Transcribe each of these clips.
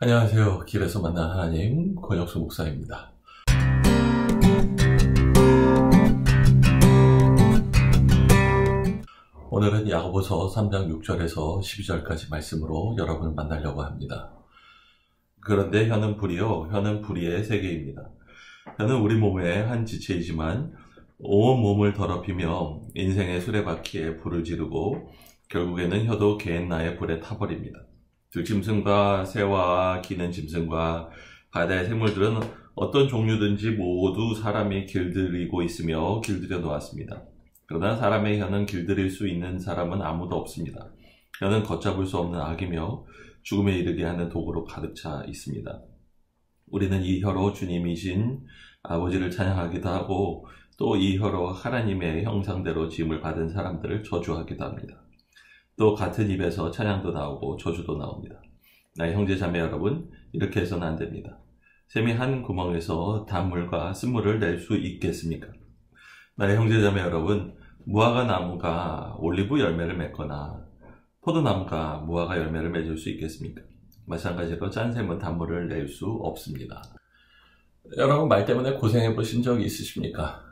안녕하세요. 길에서 만난 하나님 권혁수 목사입니다. 오늘은 야고보서 3장 6절에서 12절까지 말씀으로 여러분을 만나려고 합니다. 그런데 혀는 불이요, 혀는 불의의 세계입니다. 혀는 우리 몸의 한 지체이지만 온 몸을 더럽히며 인생의 수레바퀴에 불을 지르고 결국에는 혀도 개인나의 불에 타버립니다. 들짐승과 새와 기는 짐승과 바다의 생물들은 어떤 종류든지 모두 사람이 길들이고 있으며 길들여 놓았습니다. 그러나 사람의 혀는 길들일 수 있는 사람은 아무도 없습니다. 혀는 걷잡을 수 없는 악이며 죽음에 이르게 하는 도구로 가득 차 있습니다. 우리는 이 혀로 주님이신 아버지를 찬양하기도 하고 또 이 혀로 하나님의 형상대로 지음을 받은 사람들을 저주하기도 합니다. 또 같은 입에서 찬양도 나오고 저주도 나옵니다. 나의 형제 자매 여러분, 이렇게 해서는 안 됩니다. 샘이 한 구멍에서 단물과 쓴물을 낼 수 있겠습니까? 나의 형제 자매 여러분, 무화과 나무가 올리브 열매를 맺거나 포도나무가 무화과 열매를 맺을 수 있겠습니까? 마찬가지로 짠 샘은 단물을 낼 수 없습니다. 여러분 말 때문에 고생해 보신 적 있으십니까?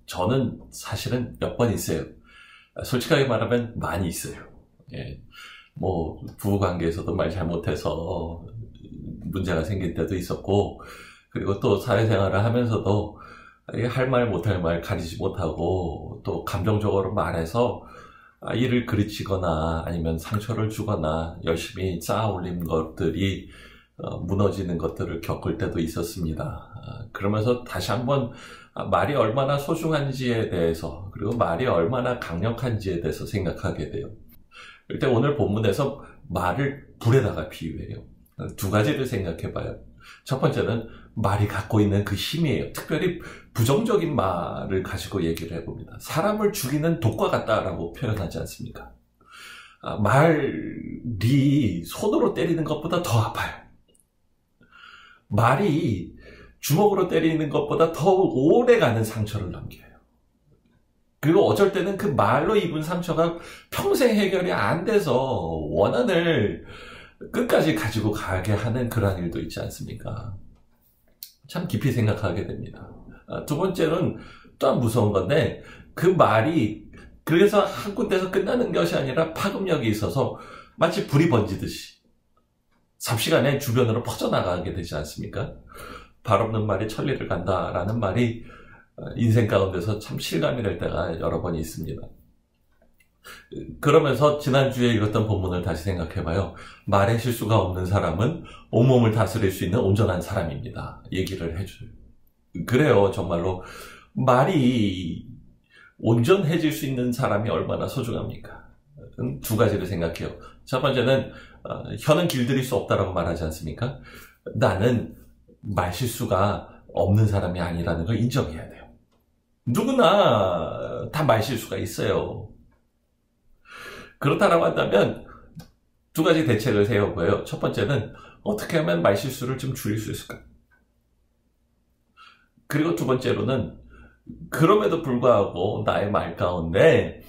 저는 사실은 몇 번 있어요. 솔직하게 말하면 많이 있어요. 부부관계에서도 말 잘못해서 문제가 생길 때도 있었고, 그리고 또 사회생활을 하면서도 할 말 못할 말 가리지 못하고 또 감정적으로 말해서 일을 그르치거나 아니면 상처를 주거나 열심히 쌓아 올린 것들이 무너지는 것들을 겪을 때도 있었습니다. 그러면서 다시 한번 말이 얼마나 소중한지에 대해서, 그리고 말이 얼마나 강력한지에 대해서 생각하게 돼요. 일단 오늘 본문에서 말을 불에다가 비유해요. 두 가지를 생각해 봐요. 첫 번째는 말이 갖고 있는 그 힘이에요. 특별히 부정적인 말을 가지고 얘기를 해봅니다. 사람을 죽이는 독과 같다라고 표현하지 않습니까? 말이 손으로 때리는 것보다 더 아파요. 말이 주먹으로 때리는 것보다 더 오래가는 상처를 남겨요. 그리고 어쩔 때는 그 말로 입은 상처가 평생 해결이 안 돼서 원한을 끝까지 가지고 가게 하는 그런 일도 있지 않습니까? 참 깊이 생각하게 됩니다. 두 번째는 또한 무서운 건데, 그 말이 그래서 한 군데서 끝나는 것이 아니라 파급력이 있어서 마치 불이 번지듯이 삽시간에 주변으로 퍼져나가게 되지 않습니까? 발 없는 말이 천리를 간다라는 말이 인생 가운데서 참 실감이 될 때가 여러 번 있습니다. 그러면서 지난주에 읽었던 본문을 다시 생각해봐요. 말에 실수가 없는 사람은 온몸을 다스릴 수 있는 온전한 사람입니다. 얘기를 해줘요. 그래요. 정말로 말이 온전해질 수 있는 사람이 얼마나 소중합니까? 두 가지를 생각해요. 첫 번째는 혀는 길들일 수 없다라고 말하지 않습니까? 나는 말 실수가 없는 사람이 아니라는 걸 인정해야 돼요. 누구나 다 말 실수가 있어요. 그렇다라고 한다면 두 가지 대책을 세워보여요. 첫 번째는 어떻게 하면 말 실수를 좀 줄일 수 있을까? 그리고 두 번째로는 그럼에도 불구하고 나의 말 가운데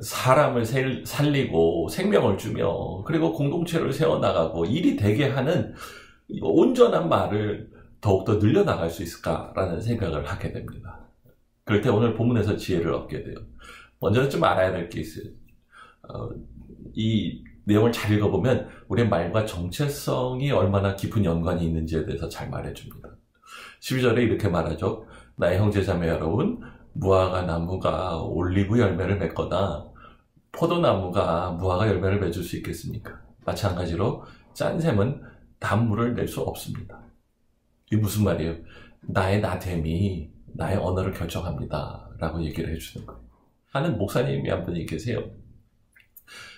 사람을 살리고 생명을 주며 그리고 공동체를 세워나가고 일이 되게 하는 온전한 말을 더욱더 늘려나갈 수 있을까라는 생각을 하게 됩니다. 그럴 때 오늘 본문에서 지혜를 얻게 돼요. 먼저 좀 알아야 될 게 있어요. 이 내용을 잘 읽어보면 우리의 말과 정체성이 얼마나 깊은 연관이 있는지에 대해서 잘 말해줍니다. 12절에 이렇게 말하죠. 나의 형제 자매 여러분, 무화과 나무가 올리브 열매를 맺거나 포도나무가 무화과 열매를 맺을 수 있겠습니까? 마찬가지로 짠 샘은 단물을 낼 수 없습니다. 이게 무슨 말이에요? 나의 나됨이 나의 언어를 결정합니다 라고 얘기를 해주는 거예요. 하는 목사님이 한 분이 계세요.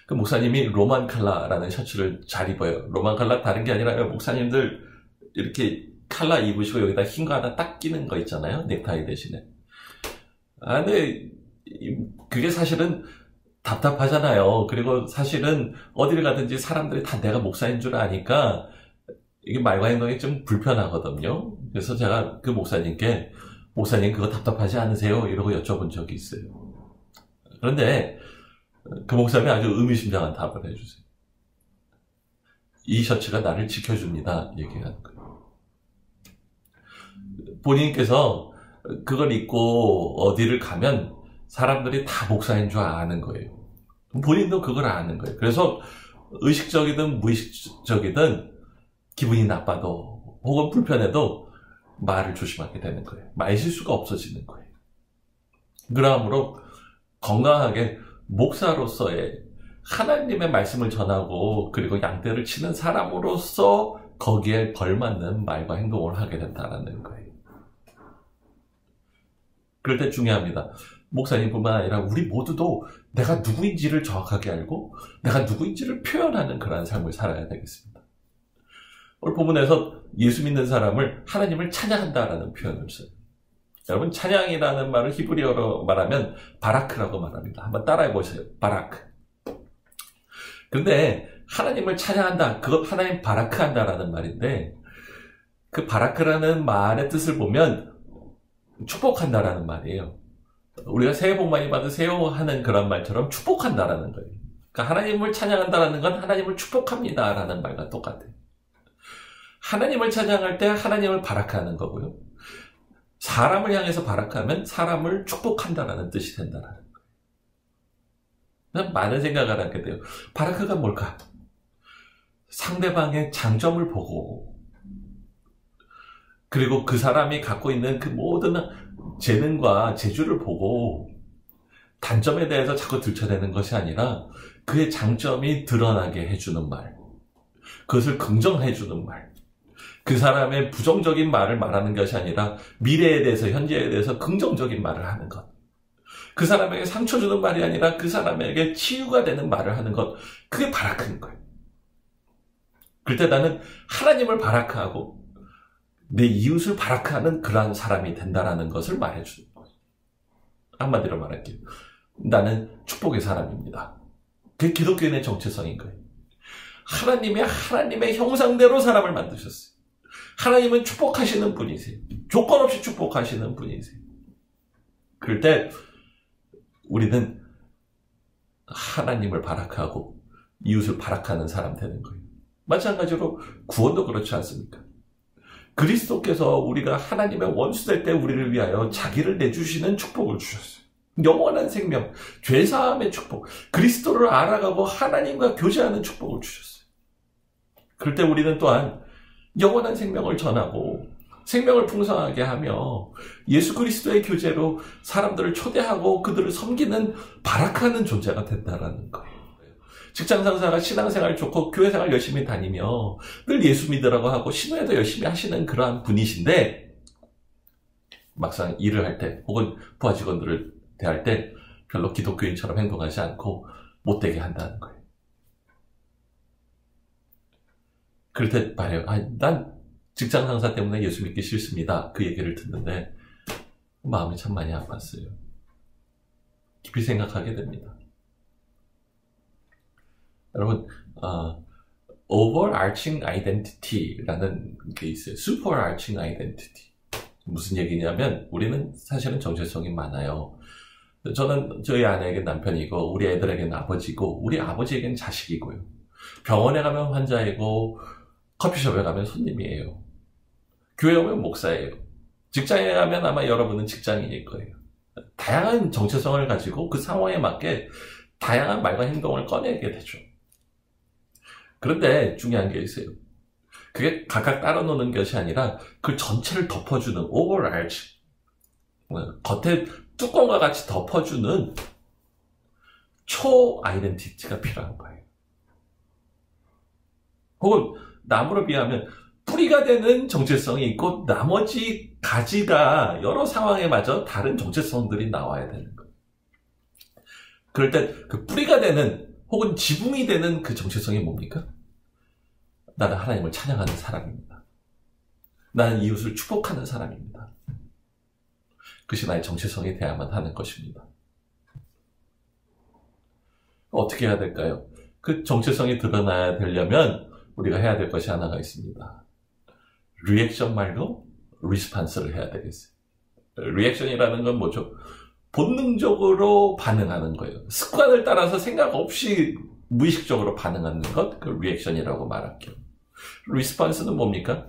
그 목사님이 로만 칼라라는 셔츠를 잘 입어요. 로만 칼라 다른 게 아니라 목사님들 이렇게 칼라 입으시고 여기다 흰 거 하나 딱 끼는 거 있잖아요. 넥타이 대신에. 근데 그게 사실은 답답하잖아요. 그리고 사실은 어디를 가든지 사람들이 다 내가 목사인 줄 아니까 이게 말과 행동이 좀 불편하거든요. 그래서 제가 그 목사님께 목사님 그거 답답하지 않으세요? 이러고 여쭤본 적이 있어요. 그런데 그 목사님이 아주 의미심장한 답을 해주세요. 이 셔츠가 나를 지켜줍니다. 얘기하는 거예요. 본인께서 그걸 입고 어디를 가면 사람들이 다 목사인 줄 아는 거예요. 본인도 그걸 아는 거예요. 그래서 의식적이든 무의식적이든 기분이 나빠도 혹은 불편해도 말을 조심하게 되는 거예요. 말 실수가 없어지는 거예요. 그러므로 건강하게 목사로서의 하나님의 말씀을 전하고 그리고 양떼를 치는 사람으로서 거기에 걸맞는 말과 행동을 하게 된다는 거예요. 그럴 때 중요합니다. 목사님뿐만 아니라 우리 모두도 내가 누구인지를 정확하게 알고 내가 누구인지를 표현하는 그러한 삶을 살아야 되겠습니다. 오늘 본문에서 예수 믿는 사람을 하나님을 찬양한다라는 표현을 써요. 여러분, 찬양이라는 말을 히브리어로 말하면 바라크라고 말합니다. 한번 따라해 보세요. 바라크. 근데 하나님을 찬양한다, 그것 하나님 바라크한다라는 말인데, 그 바라크라는 말의 뜻을 보면 축복한다라는 말이에요. 우리가 새해 복 많이 받으세요 하는 그런 말처럼 축복한다라는 거예요. 그러니까 하나님을 찬양한다라는 건 하나님을 축복합니다라는 말과 똑같아요. 하나님을 찬양할 때 하나님을 바라크하는 거고요. 사람을 향해서 바라크하면 사람을 축복한다라는 뜻이 된다라는 거예요. 많은 생각을 하게 돼요. 바라크가 뭘까? 상대방의 장점을 보고 그리고 그 사람이 갖고 있는 그 모든 재능과 재주를 보고 단점에 대해서 자꾸 들춰내는 것이 아니라 그의 장점이 드러나게 해주는 말, 그것을 긍정해주는 말, 그 사람의 부정적인 말을 말하는 것이 아니라 미래에 대해서, 현재에 대해서 긍정적인 말을 하는 것, 그 사람에게 상처 주는 말이 아니라 그 사람에게 치유가 되는 말을 하는 것, 그게 바라크인 거예요. 그럴 때 나는 하나님을 바라크하고 내 이웃을 바라크하는 그러한 사람이 된다라는 것을 말해주는 거예요. 한마디로 말할게요. 나는 축복의 사람입니다. 그게 기독교인의 정체성인 거예요. 하나님의 형상대로 사람을 만드셨어요. 하나님은 축복하시는 분이세요. 조건 없이 축복하시는 분이세요. 그럴 때 우리는 하나님을 바라크하고 이웃을 바라크하는 사람 되는 거예요. 마찬가지로 구원도 그렇지 않습니까? 그리스도께서 우리가 하나님의 원수 될 때 우리를 위하여 자기를 내주시는 축복을 주셨어요. 영원한 생명, 죄사함의 축복, 그리스도를 알아가고 하나님과 교제하는 축복을 주셨어요. 그럴 때 우리는 또한 영원한 생명을 전하고 생명을 풍성하게 하며 예수 그리스도의 교제로 사람들을 초대하고 그들을 섬기는 바라크하는 존재가 된다라는 거예요. 직장 상사가 신앙생활 좋고 교회생활 열심히 다니며 늘 예수 믿으라고 하고 신뢰도 열심히 하시는 그러한 분이신데 막상 일을 할 때 혹은 부하 직원들을 대할 때 별로 기독교인처럼 행동하지 않고 못되게 한다는 거예요. 그럴 때 말해요. 난 직장 상사 때문에 예수 믿기 싫습니다. 그 얘기를 듣는데 마음이 참 많이 아팠어요. 깊이 생각하게 됩니다. 여러분, overarching identity라는 게 있어요. superarching identity. 무슨 얘기냐면 우리는 사실은 정체성이 많아요. 저는 저희 아내에게 남편이고 우리 애들에게는 아버지고 우리 아버지에게는 자식이고요. 병원에 가면 환자이고 커피숍에 가면 손님이에요. 교회 오면 목사예요. 직장에 가면 아마 여러분은 직장인일 거예요. 다양한 정체성을 가지고 그 상황에 맞게 다양한 말과 행동을 꺼내게 되죠. 그런데 중요한 게 있어요. 그게 각각 따로 노는 것이 아니라 그 전체를 덮어주는 overarch, 겉에 뚜껑과 같이 덮어주는 초 아이덴티티가 필요한 거예요. 혹은 나무로 비하면 뿌리가 되는 정체성이 있고 나머지 가지가 여러 상황에 맞아 다른 정체성들이 나와야 되는 거예요. 그럴 때 그 뿌리가 되는 혹은 지붕이 되는 그 정체성이 뭡니까? 나는 하나님을 찬양하는 사람입니다. 나는 이웃을 축복하는 사람입니다. 그것이 나의 정체성이 돼야만 하는 것입니다. 어떻게 해야 될까요? 그 정체성이 드러나야 되려면 우리가 해야 될 것이 하나가 있습니다. 리액션 말고 리스판스를 해야 되겠어요. 리액션이라는 건 뭐죠? 본능적으로 반응하는 거예요. 습관을 따라서 생각 없이 무의식적으로 반응하는 것, 그 리액션이라고 말할게요. 리스폰스는 뭡니까?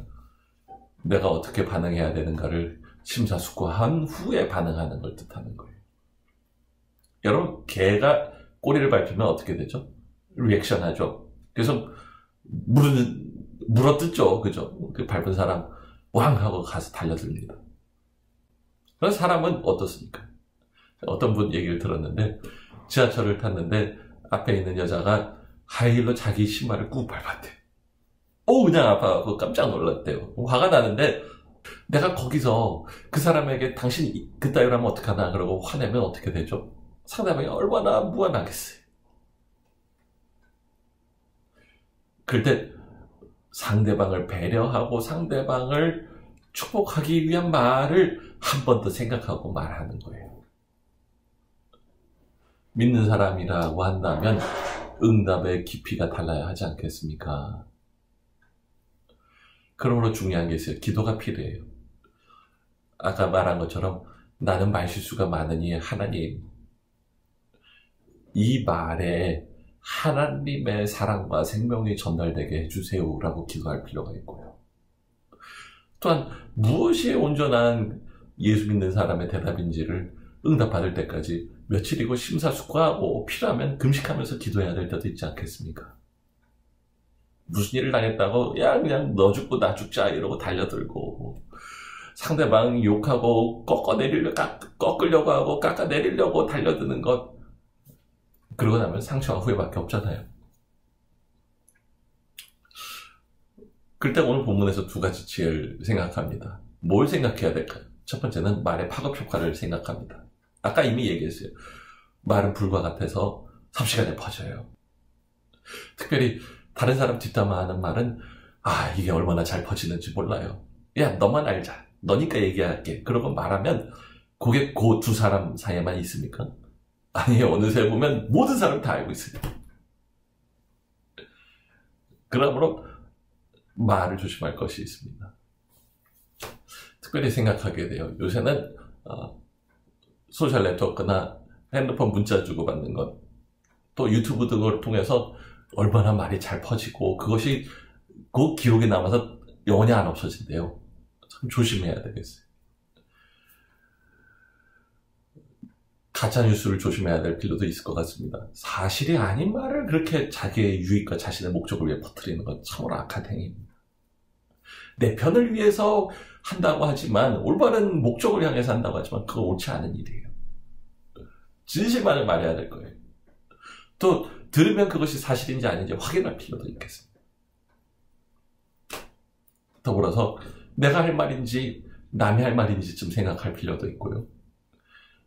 내가 어떻게 반응해야 되는가를 심사숙고한 후에 반응하는 걸 뜻하는 거예요. 여러분, 개가 꼬리를 밟히면 어떻게 되죠? 리액션 하죠. 그래서 물어뜯죠. 그죠? 그 밟은 사람 왕 하고 가서 달려듭니다. 그래서 사람은 어떻습니까? 어떤 분 얘기를 들었는데, 지하철을 탔는데 앞에 있는 여자가 하이힐로 자기 신발을 꾹 밟았대. 그냥 아파서 깜짝 놀랐대요. 화가 나는데 내가 거기서 그 사람에게 당신이 그따위로 하면 어떡하나 그러고 화내면 어떻게 되죠? 상대방이 얼마나 무안하겠어요. 그럴 때 상대방을 배려하고 상대방을 축복하기 위한 말을 한 번 더 생각하고 말하는 거예요. 믿는 사람이라고 한다면 응답의 깊이가 달라야 하지 않겠습니까? 그러므로 중요한 게 있어요. 기도가 필요해요. 아까 말한 것처럼 나는 말실수가 많으니 하나님, 이 말에 하나님의 사랑과 생명이 전달되게 해주세요 라고 기도할 필요가 있고요. 또한 무엇이 온전한 예수 믿는 사람의 대답인지를 응답받을 때까지 며칠이고 심사숙고하고 필요하면 금식하면서 기도해야 될 때도 있지 않겠습니까? 무슨 일을 당했다고 그냥 너 죽고 나 죽자 이러고 달려들고 상대방 욕하고 꺾으려고 하고 깎아내리려고 달려드는 것, 그러고 나면 상처와 후회밖에 없잖아요. 그럴 때 오늘 본문에서 두 가지 지혜를 생각합니다. 뭘 생각해야 될까요? 첫 번째는 말의 파급 효과를 생각합니다. 아까 이미 얘기했어요. 말은 불과 같아서 삽시간에 퍼져요. 특별히 다른 사람 뒷담화하는 말은 이게 얼마나 잘 퍼지는지 몰라요. 야, 너만 알자. 너니까 얘기할게. 그러고 말하면 그게 그 두 사람 사이에만 있습니까? 아니에요. 어느새 보면 모든 사람 다 알고 있어요. 그러므로 말을 조심할 것이 있습니다. 특별히 생각하게 돼요. 요새는 소셜 네트워크나 핸드폰 문자 주고받는 것, 또 유튜브 등을 통해서 얼마나 말이 잘 퍼지고 그것이 그 기록이 남아서 영원히 안 없어진대요. 참 조심해야 되겠어요. 가짜뉴스를 조심해야 될 필요도 있을 것 같습니다. 사실이 아닌 말을 그렇게 자기의 유익과 자신의 목적을 위해 퍼뜨리는 건 참으로 악한 행위입니다. 내 편을 위해서 한다고 하지만, 올바른 목적을 향해서 한다고 하지만 그거 옳지 않은 일이에요. 진실만을 말해야 될 거예요. 또 들으면 그것이 사실인지 아닌지 확인할 필요도 있겠습니다. 더불어서 내가 할 말인지 남이 할 말인지 좀 생각할 필요도 있고요.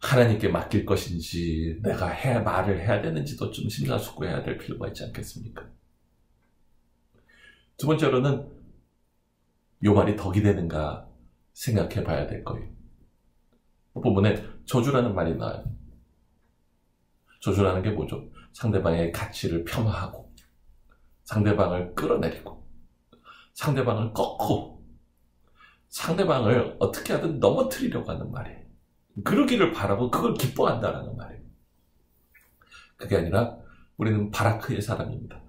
하나님께 맡길 것인지 내가 말을 해야 되는지도 좀 심사숙고해야 될 필요가 있지 않겠습니까? 두 번째로는 요 말이 덕이 되는가 생각해 봐야 될 거예요. 본문에 저주라는 말이 나와요. 저주라는 게 뭐죠? 상대방의 가치를 폄하하고 상대방을 끌어내리고 상대방을 꺾고 상대방을 어떻게 하든 넘어뜨리려고 하는 말이에요. 그러기를 바라고 그걸 기뻐한다라는 말이에요. 그게 아니라 우리는 바라크의 사람입니다.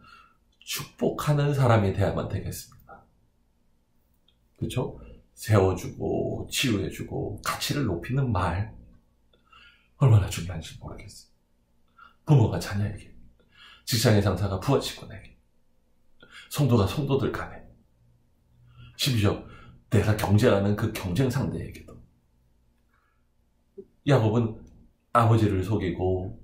축복하는 사람이 돼야만 되겠습니다. 그렇죠? 세워주고 치유해주고 가치를 높이는 말, 얼마나 중요한지 모르겠어요. 부모가 자녀에게, 직장의 상사가 부하 직원에게, 성도가 성도들 간에, 심지어 내가 경쟁하는 그 경쟁 상대에게도. 야곱은 아버지를 속이고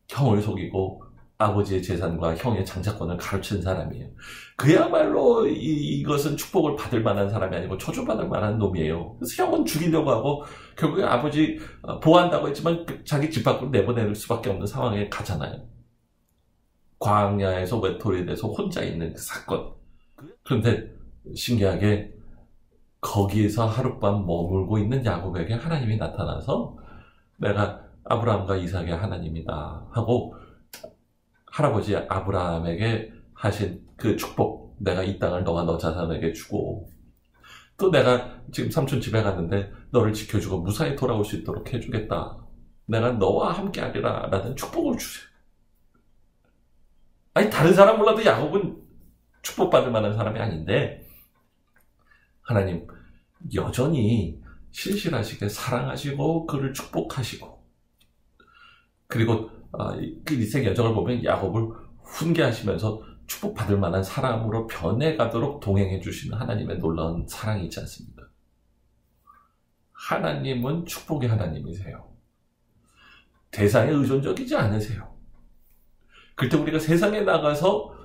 형을 속이고 아버지의 재산과 형의 장자권을 가로챈 사람이에요. 그야말로 이것은 축복을 받을 만한 사람이 아니고 초조받을 만한 놈이에요. 그래서 형은 죽이려고 하고 결국에 아버지 보호한다고 했지만 자기 집 밖으로 내보낼 수밖에 없는 상황에 가잖아요. 광야에서 외톨이 돼서 혼자 있는 그 사건. 그런데 신기하게 거기에서 하룻밤 머물고 있는 야곱에게 하나님이 나타나서 내가 아브라함과 이삭의 하나님이다 하고 할아버지 아브라함에게 하신 그 축복, 내가 이 땅을 너와 너 자손에게 주고 또 내가 지금 삼촌 집에 갔는데 너를 지켜주고 무사히 돌아올 수 있도록 해주겠다. 내가 너와 함께 하리라 라는 축복을 주세요. 아니, 다른 사람 몰라도 야곱은 축복받을 만한 사람이 아닌데, 하나님 여전히 신실하시게 사랑하시고 그를 축복하시고, 그리고 그 인생 여정을 보면 야곱을 훈계하시면서 축복받을 만한 사람으로 변해가도록 동행해 주시는 하나님의 놀라운 사랑이 있지 않습니까? 하나님은 축복의 하나님이세요. 대상에 의존적이지 않으세요. 그때 우리가 세상에 나가서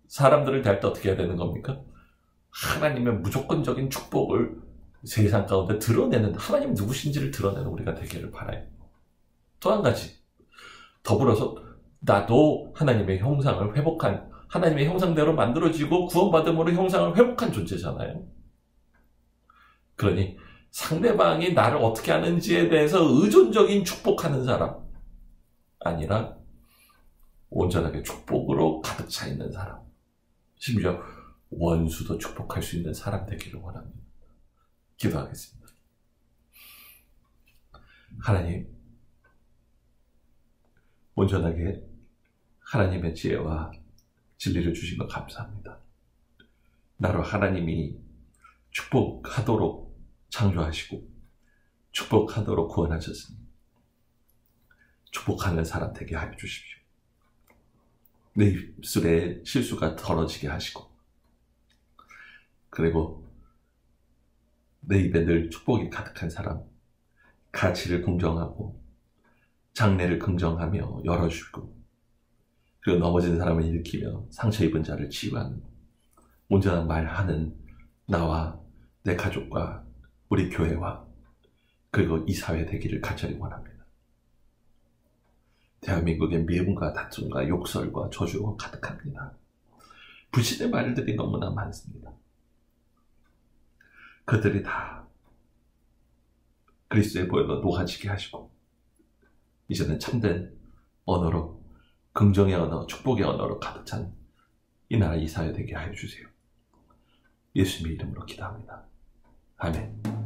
사람들을 대할 때 어떻게 해야 되는 겁니까? 하나님의 무조건적인 축복을 세상 가운데 드러내는, 하나님 누구신지를 드러내는 우리가 되기를 바라요. 또 한 가지, 더불어서 나도 하나님의 형상을 회복한, 하나님의 형상대로 만들어지고 구원받음으로 형상을 회복한 존재잖아요. 그러니 상대방이 나를 어떻게 하는지에 대해서 의존적인 축복하는 사람 아니라 온전하게 축복으로 가득 차 있는 사람, 심지어 원수도 축복할 수 있는 사람 되기를 원합니다. 기도하겠습니다. 하나님, 온전하게 하나님의 지혜와 진리를 주신 것 감사합니다. 나로 하나님이 축복하도록 창조하시고 축복하도록 구원하셨으니 축복하는 사람 되게 하여 주십시오. 내 입술에 실수가 덜어지게 하시고, 그리고 내 입에 늘 축복이 가득한 사람, 가치를 긍정하고 장래를 긍정하며 열어주고, 그리고 넘어진 사람을 일으키며 상처 입은 자를 치유하는 온전한 말하는 나와 내 가족과 우리 교회와 그리고 이 사회 되기를 간절히 원합니다. 대한민국의 미움과 다툼과 욕설과 저주가 가득합니다. 불신의 말들이 너무나 많습니다. 그들이 다 그리스도의 보혈로 녹아지게 하시고, 이제는 참된 언어로, 긍정의 언어, 축복의 언어로 가득 찬 이 나라 이 사회 되게 하여 주세요. 예수님의 이름으로 기도합니다. 아멘.